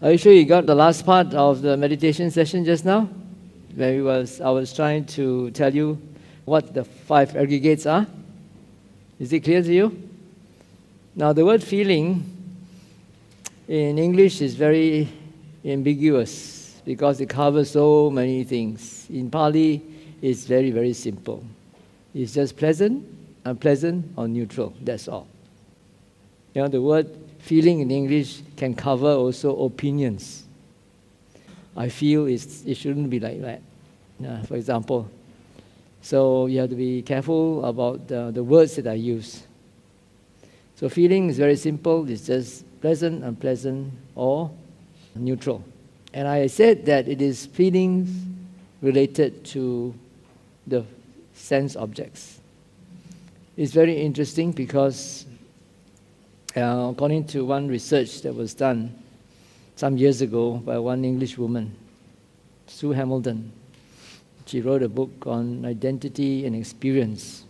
Are you sure you got the last part of the meditation session just now? Where I was trying to tell you what the 5 aggregates are. Is it clear to you? Now, the word feeling in English is very ambiguous because it covers so many things. In Pali, it's very, very simple. It's just pleasant, unpleasant, or neutral. That's all. The word feeling in English can cover also opinions. I feel it shouldn't be like that, for example. So you have to be careful about the words that I use. So feeling is very simple. It's just pleasant, unpleasant, or neutral. And I said that it is feelings related to the sense objects. It's very interesting because according to one research that was done some years ago by one English woman, Sue Hamilton, she wrote a book on identity and experience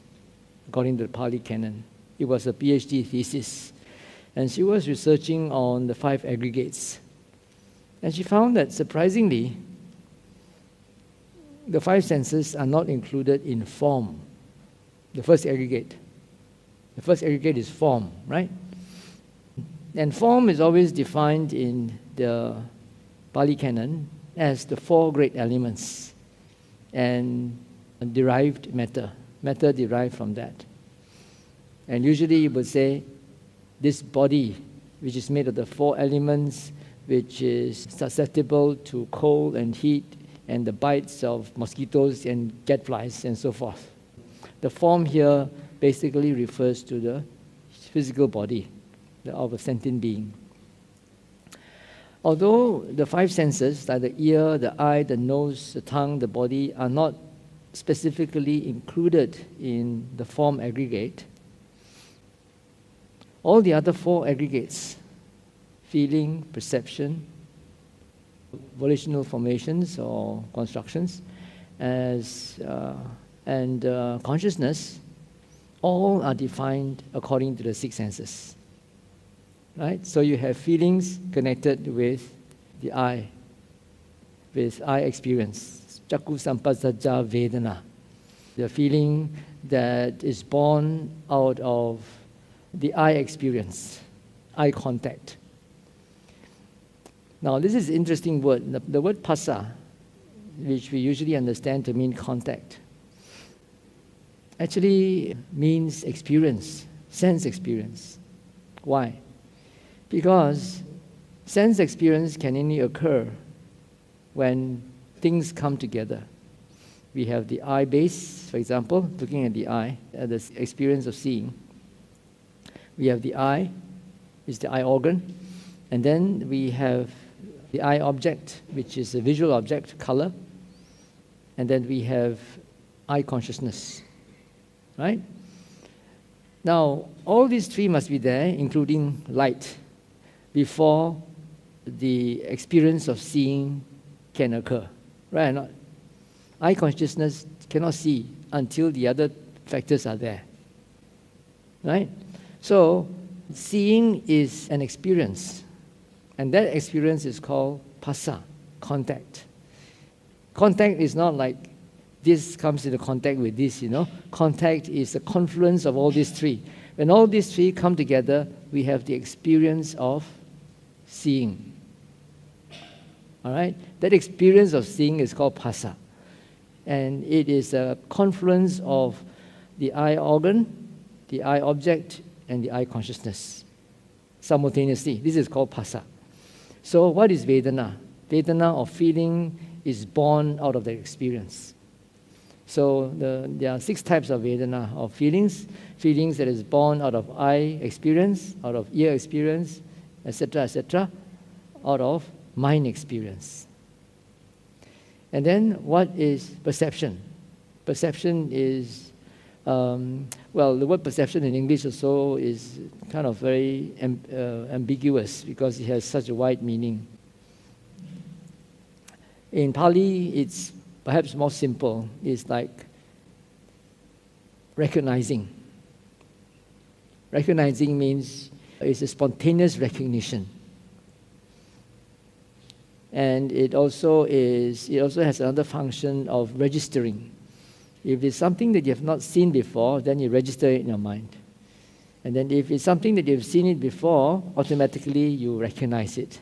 according to the Pali Canon. It was a PhD thesis. And she was researching on the 5 aggregates. And she found that, surprisingly, the 5 senses are not included in form. The first aggregate. The first aggregate is form, right? And form is always defined in the Pali Canon as the 4 great elements and derived matter. Matter derived from that. And usually you would say, this body, which is made of the 4 elements, which is susceptible to cold and heat and the bites of mosquitoes and gadflies and so forth. The form here basically refers to the physical body of a sentient being. Although the 5 senses, like the ear, the eye, the nose, the tongue, the body, are not specifically included in the form aggregate, all the other 4 aggregates, feeling, perception, volitional formations or constructions, and consciousness, all are defined according to the 6 senses. Right? So you have feelings connected with the eye, with eye experience. Chakku sampasajja vedana. The feeling that is born out of the eye experience, eye contact. Now, this is an interesting word. The word phassa, which we usually understand to mean contact, actually means experience, sense experience. Why? Because sense experience can only occur when things come together. We have the eye base, for example, looking at the eye, the experience of seeing. We have the eye, is the eye organ, and then we have the eye object, which is a visual object, color, and then we have eye consciousness, right? Now, all these 3 must be there, including light, before the experience of seeing can occur, right or not? Eye consciousness cannot see until the other factors are there, right? So, seeing is an experience, and that experience is called phassa, contact. Contact is not like this comes into contact with this, Contact is the confluence of all these 3. When all these 3 come together, we have the experience of seeing. All right? That experience of seeing is called phassa. And it is a confluence of the eye organ, the eye object, and the eye consciousness simultaneously. This is called phassa. So what is vedana? Vedana, or feeling, is born out of the experience. So there are 6 types of vedana, of feelings. Feelings that is born out of eye experience, out of ear experience, etc., out of mind experience. And then what is perception? Perception is, the word perception in English also is kind of very ambiguous because it has such a wide meaning. In Pali, it's perhaps more simple. It's like recognizing. Recognizing means it's a spontaneous recognition. And it also has another function of registering. If it's something that you have not seen before, then you register it in your mind. And then if it's something that you've seen it before, automatically you recognize it.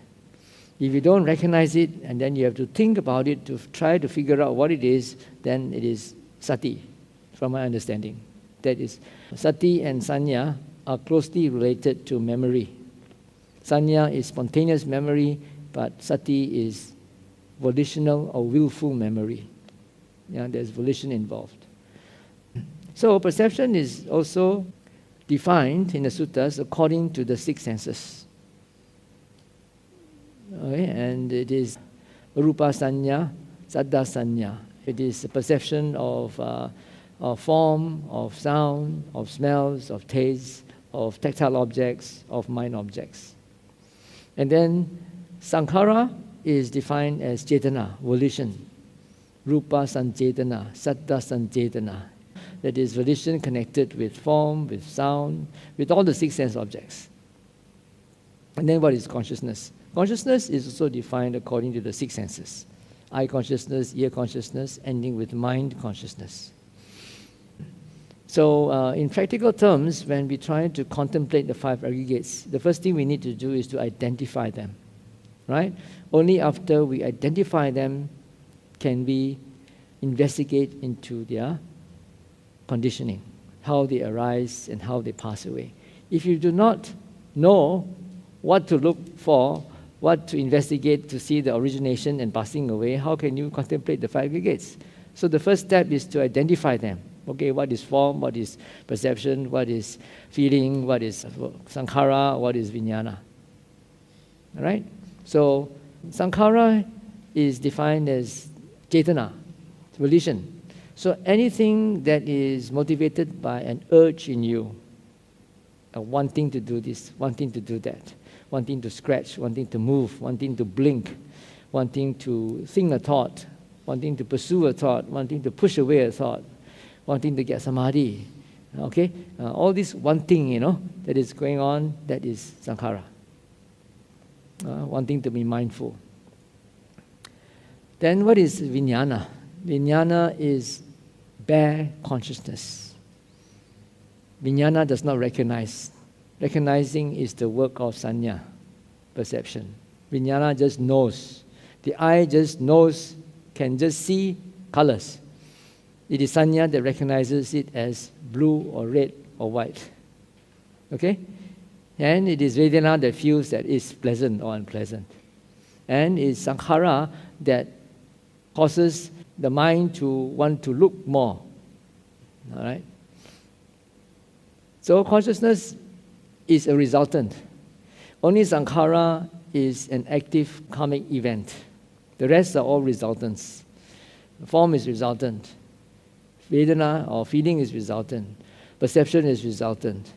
If you don't recognize it, and then you have to think about it to try to figure out what it is, then it is sati, from my understanding. That is, sati and sanya are closely related to memory. Sanya is spontaneous memory, but sati is volitional or willful memory. Yeah, there's volition involved. So perception is also defined in the suttas according to the six senses. Okay, and it is rupa sanya, saddha sanya. It is a perception of form, of sound, of smells, of taste, of tactile objects, of mind objects. And then sankhara is defined as cetana, volition. Rupa sancetana, saddha sancetana. That is volition connected with form, with sound, with all the six sense objects. And then what is consciousness? Consciousness is also defined according to the six senses. Eye consciousness, ear consciousness, ending with mind consciousness. So in practical terms, when we try to contemplate the five aggregates, the first thing we need to do is to identify them, right? Only after we identify them can we investigate into their conditioning, how they arise and how they pass away. If you do not know what to look for, what to investigate to see the origination and passing away, how can you contemplate the five aggregates? So the first step is to identify them. Okay, what is form, what is perception, what is feeling, what is sankhara, what is vijnana. All right? So sankhara is defined as cetana, volition. So anything that is motivated by an urge in you, wanting to do this, wanting to do that, wanting to scratch, wanting to move, wanting to blink, wanting to think a thought, wanting to pursue a thought, wanting to push away a thought, wanting to get samadhi. Okay? All this wanting, that is going on, that is sankhara. Wanting to be mindful. Then what is vijnana? Vijnana is bare consciousness. Vijnana does not recognize. Recognizing is the work of sanya, perception. Vijnana just knows. The eye just knows, can just see colors. It is sanya that recognizes it as blue or red or white. Okay? And it is vedana that feels that it's pleasant or unpleasant. And it's sankhara that causes the mind to want to look more. All right? So consciousness is a resultant. Only sankhara is an active karmic event. The rest are all resultants. Form is resultant. Vedana or feeling is resultant. Perception is resultant.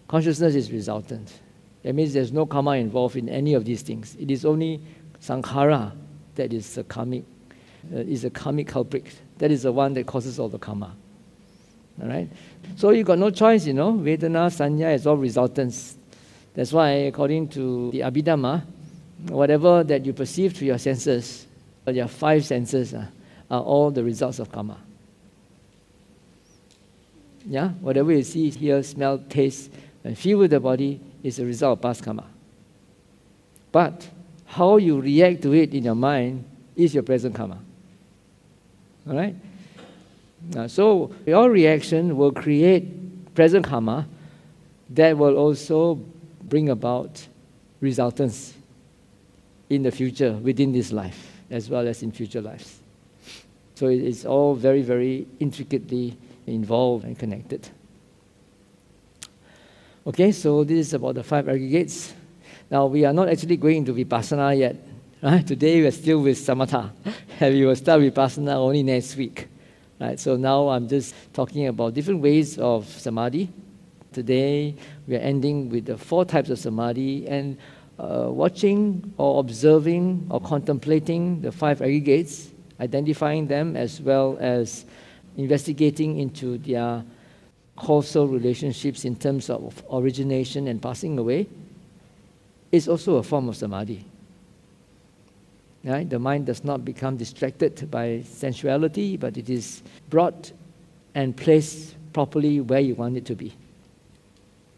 Consciousness is resultant. That means there's no karma involved in any of these things. It is only sankhara that is a karmic culprit. That is the one that causes all the karma. All right? So you got no choice, Vedana, sanya is all resultants. That's why, according to the Abhidhamma, whatever that you perceive through your senses, your five senses, are all the results of karma. Yeah? Whatever you see, hear, smell, taste, and feel with the body is a result of past karma. But how you react to it in your mind is your present karma. All right? So your reaction will create present karma that will also bring about resultants in the future, within this life, as well as in future lives. So it's all very, very intricately involved and connected. Okay, so this is about the five aggregates. Now, we are not actually going into vipassana yet. Right? Today, we are still with Samatha. And we will start vipassana only next week. Right? So now I'm just talking about different ways of samadhi. Today, we are ending with the 4 types of samadhi and watching or observing or contemplating the 5 aggregates, identifying them as well as investigating into their causal relationships in terms of origination and passing away is also a form of samadhi. Right? The mind does not become distracted by sensuality, but it is brought and placed properly where you want it to be.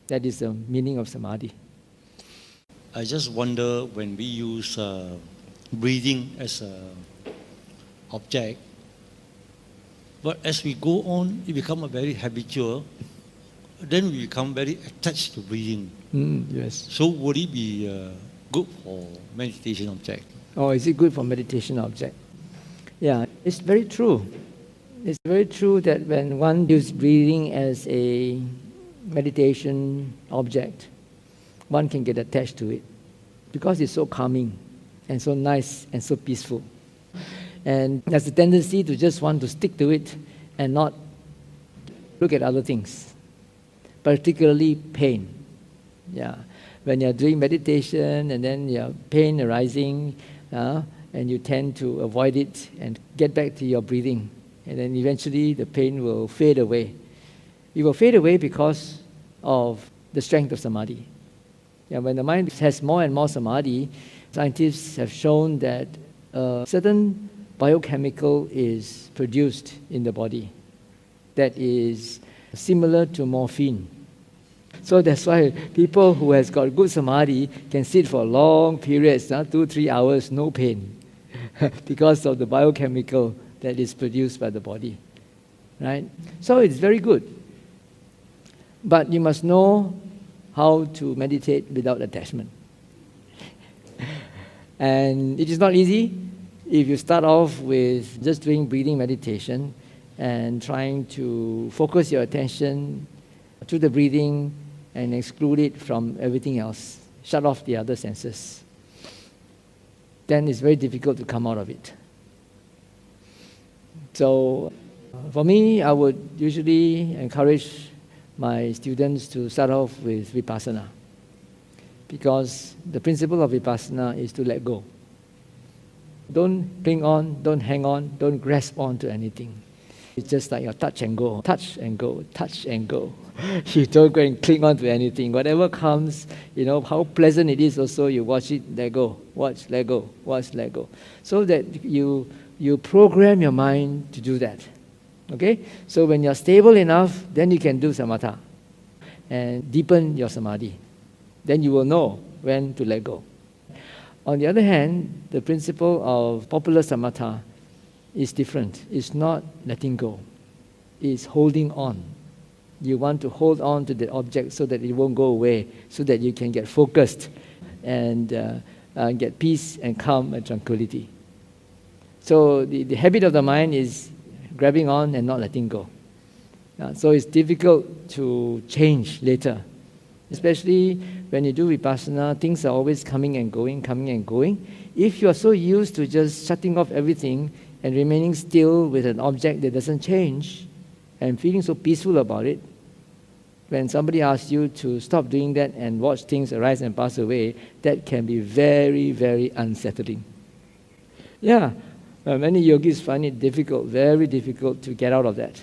That is the meaning of Samadhi. I just wonder, when we use breathing as an object, but as we go on, it becomes very habitual. Then we become very attached to breathing. Yes. So would it be good for meditation object? Oh, is it good for meditation object? Yeah, it's very true. It's very true that when one uses breathing as a meditation object, one can get attached to it because it's so calming and so nice and so peaceful. And there's a tendency to just want to stick to it and not look at other things, particularly pain. Yeah, when you're doing meditation and then you have pain arising, and you tend to avoid it and get back to your breathing, and then eventually the pain will fade away. It will fade away because of the strength of Samadhi. Yeah, when the mind has more and more Samadhi, scientists have shown that a certain biochemical is produced in the body that is similar to morphine. So that's why people who has got good Samadhi can sit for long periods, 2-3 hours, no pain, because of the biochemical that is produced by the body. Right? So it's very good. But you must know how to meditate without attachment. And it is not easy if you start off with just doing breathing meditation and trying to focus your attention to the breathing and exclude it from everything else, shut off the other senses. Then it's very difficult to come out of it. So for me, I would usually encourage my students to start off with vipassana, because the principle of vipassana is to let go. Don't cling on, don't hang on, don't grasp on to anything. It's just like your touch and go, touch and go, touch and go. You don't go and cling on to anything. Whatever comes, how pleasant it is also, you watch it, let go, watch, let go, watch, let go. So that you program your mind to do that. Okay? So when you're stable enough, then you can do samatha and deepen your samadhi. Then you will know when to let go. On the other hand, the principle of popular samatha is different. It's not letting go. It's holding on. You want to hold on to the object so that it won't go away, so that you can get focused and get peace and calm and tranquility. So the habit of the mind is grabbing on and not letting go. So it's difficult to change later. Especially when you do vipassana, things are always coming and going, coming and going. If you are so used to just shutting off everything and remaining still with an object that doesn't change and feeling so peaceful about it, when somebody asks you to stop doing that and watch things arise and pass away, that can be very, very unsettling. Yeah, many yogis find it difficult, very difficult to get out of that,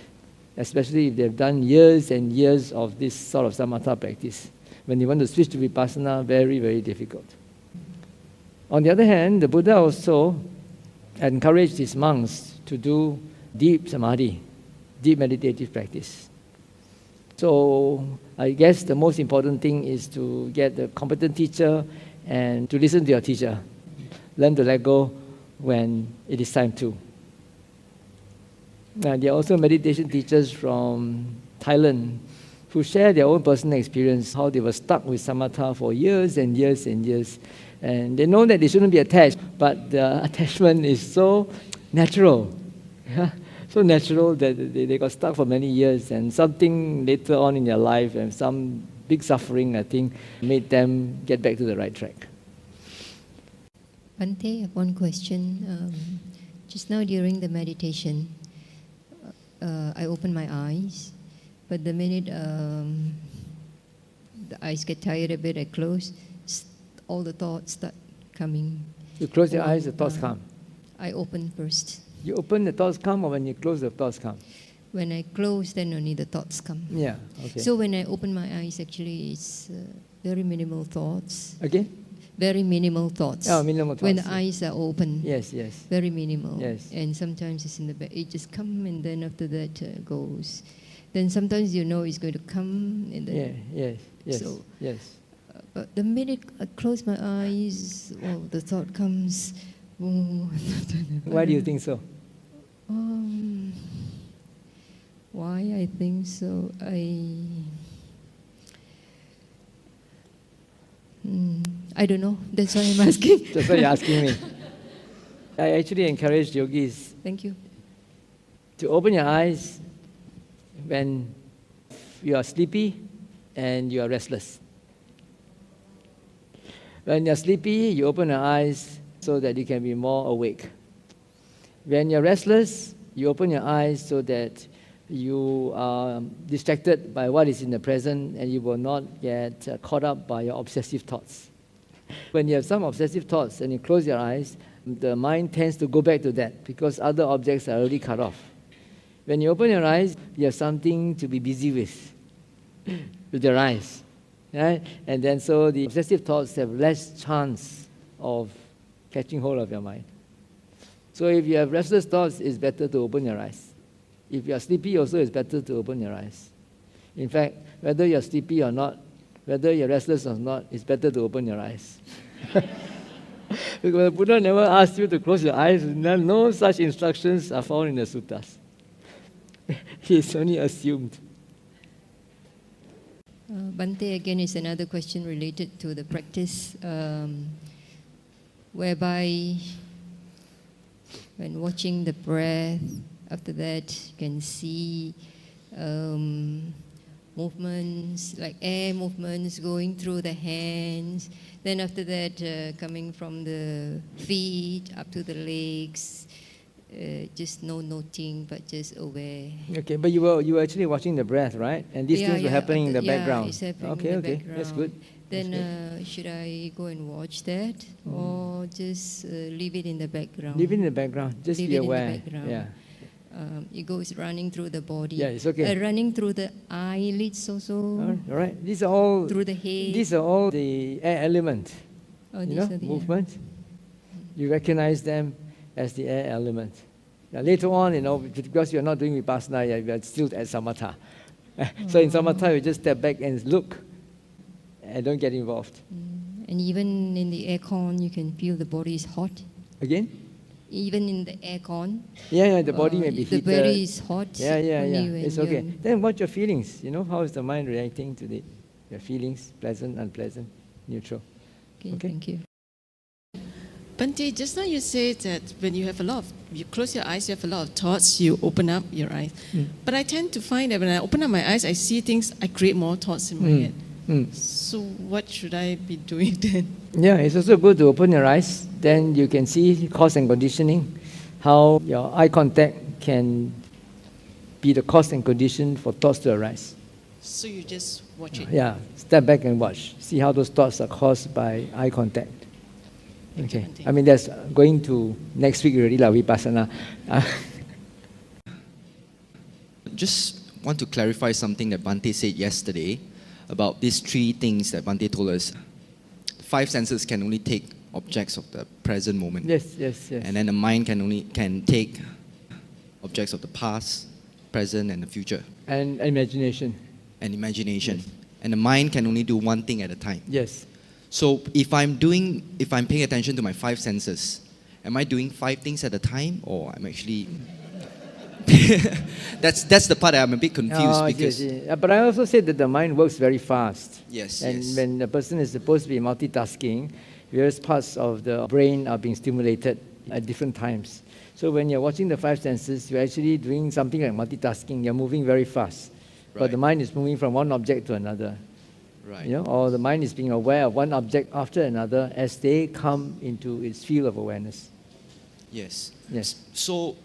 especially if they've done years and years of this sort of samatha practice. When you want to switch to vipassana, very, very difficult. On the other hand, the Buddha also encouraged his monks to do deep samadhi, deep meditative practice. So I guess the most important thing is to get a competent teacher and to listen to your teacher. Learn to let go when it is time to. Now, there are also meditation teachers from Thailand who share their own personal experience, how they were stuck with samatha for years and years and years. And they know that they shouldn't be attached, but the attachment is so natural. Yeah? So natural that they got stuck for many years, and something later on in their life and some big suffering, I think, made them get back to the right track. Bhante, I have one question. Just now during the meditation, I open my eyes, but the minute the eyes get tired a bit, I close, all the thoughts start coming. You close your eyes, the thoughts come. I open first. You open, the thoughts come, or when you close, the thoughts come? When I close, then only the thoughts come. Yeah, okay. So when I open my eyes, actually, it's very minimal thoughts. Again? very minimal thoughts. Oh, minimal thoughts. When the eyes are open. Yes, yes. Very minimal. Yes. And sometimes it's in the back. It just come and then after that goes. Then sometimes you know it's going to come and then. Yeah, yes. So, yes. But the minute I close my eyes, the thought comes. Why do you think so? Why I think so? I don't know. That's why I'm asking. That's why you're asking me. I actually encourage yogis Thank you. to open your eyes when you are sleepy and you are restless. When you're sleepy, you open your eyes so that you can be more awake. When you're restless, you open your eyes so that you are distracted by what is in the present and you will not get caught up by your obsessive thoughts. When you have some obsessive thoughts and you close your eyes, the mind tends to go back to that because other objects are already cut off. When you open your eyes, you have something to be busy with your eyes. Right? And then so the obsessive thoughts have less chance of catching hold of your mind. So if you have restless thoughts, it's better to open your eyes. If you are sleepy also, it's better to open your eyes. In fact, whether you're sleepy or not, whether you're restless or not, it's better to open your eyes. Because the Buddha never asked you to close your eyes. No such instructions are found in the suttas. He's only assumed. Bhante, again, is another question related to the practice, whereby when watching the breath, after that you can see movements, like air movements going through the hands, then after that coming from the feet up to the legs, just no noting, but just aware. Okay, but you were actually watching the breath, right? And these things were happening in the background. It's happening okay, in the okay, background. that's good. Then should I go and watch that, or just leave it in the background? Leave it in the background. Just Leave be it in the aware. background. Yeah. It goes running through the body. Yeah, it's okay. Running through the eyelids also. All right. These are all. Through the head. These are all the air element. These are the movement. You recognize them as the air element. Now, later on, because you're not doing vipassana, you're still at samatha. So in samatha, you just step back and look, and don't get involved. And even in the aircon, you can feel the body is hot. Again? Even in the aircon. Yeah, the body may be heated. The body is hot. Yeah. It's okay. Then watch your feelings. How is the mind reacting to your feelings? Pleasant, unpleasant, neutral. Okay, thank you. Bhante, just now you said that when you close your eyes, you have a lot of thoughts, you open up your eyes. But I tend to find that when I open up my eyes, I see things, I create more thoughts in my head. So what should I be doing then? Yeah, it's also good to open your eyes. Then you can see cause and conditioning, how your eye contact can be the cause and condition for thoughts to arise. So you just watch it? Yeah, step back and watch. See how those thoughts are caused by eye contact. Okay. I mean, that's going to next week already, vipassana. Just want to clarify something that Bhante said yesterday about these three things that Bhante told us. 5 senses can only take objects of the present moment. Yes. And then the mind can take objects of the past, present, and the future. And imagination. And imagination. Yes. And the mind can only do one thing at a time. Yes. So if I'm paying attention to my 5 senses, am I doing 5 things at a time, or I'm actually... that's the part that I'm a bit confused because... But I also said that the mind works very fast. Yes, and when the person is supposed to be multitasking, various parts of the brain are being stimulated at different times. So when you're watching the 5 senses, you're actually doing something like multitasking. You're moving very fast. Right. But the mind is moving from one object to another. Right. Or the mind is being aware of one object after another as they come into its field of awareness. Yes. So,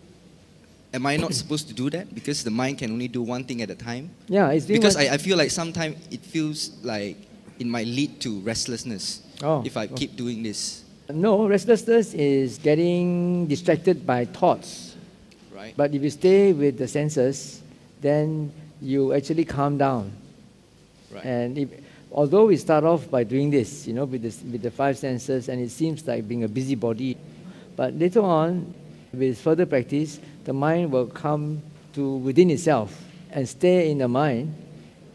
am I not supposed to do that? Because the mind can only do one thing at a time? Yeah, it's doing because I feel like sometimes it feels like it might lead to restlessness if I keep doing this. No, restlessness is getting distracted by thoughts. Right. But if you stay with the senses, then you actually calm down. Right. And although we start off by doing this, with the five senses, and it seems like being a busybody, but later on, with further practice, the mind will come to within itself and stay in the mind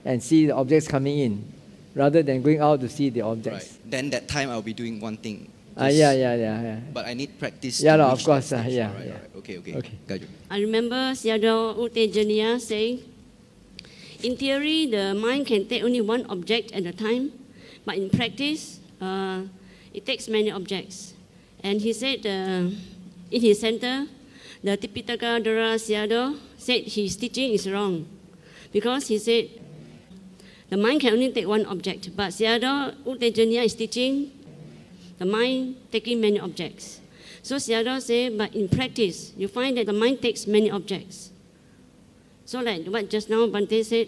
and see the objects coming in, rather than going out to see the objects. Right. Then that time I'll be doing one thing. Yeah. But I need practice. Yeah, to of reach course. that stage. Yeah. Okay. Okay. Got you. I remember Sayadaw Utejaniya saying, in theory, the mind can take only one object at a time, but in practice, it takes many objects. And he said, in his center, the Tipitaka Dara Sayadaw said his teaching is wrong, because he said the mind can only take one object, but Sayadaw Utejaniya is teaching the mind taking many objects. So Sayadaw said, but in practice, you find that the mind takes many objects. So like what just now Bhante said,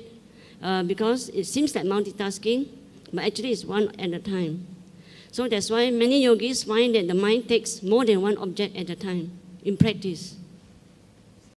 because it seems like multitasking, but actually it's one at a time. So that's why many yogis find that the mind takes more than one object at a time in practice.